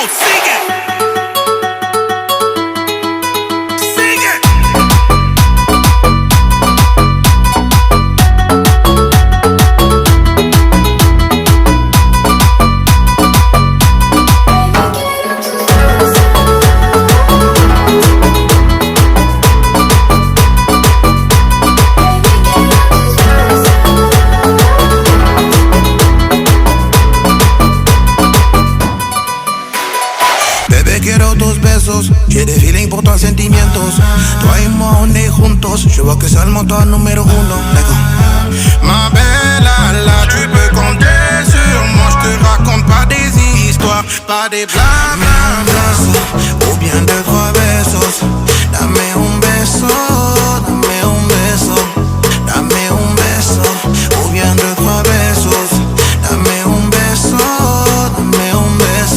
sigue. Sigue. Bebé, quiero tus besos, j'ai des feelings pour toi, sentimientos. Toi et moi, on est juntos. Je vois que c'est le moteur numéro uno. D'accord. Ma belle, là, tu peux compter sur moi. Je te raconte pas des histoires, pas des blablabla. Ou bien deux, trois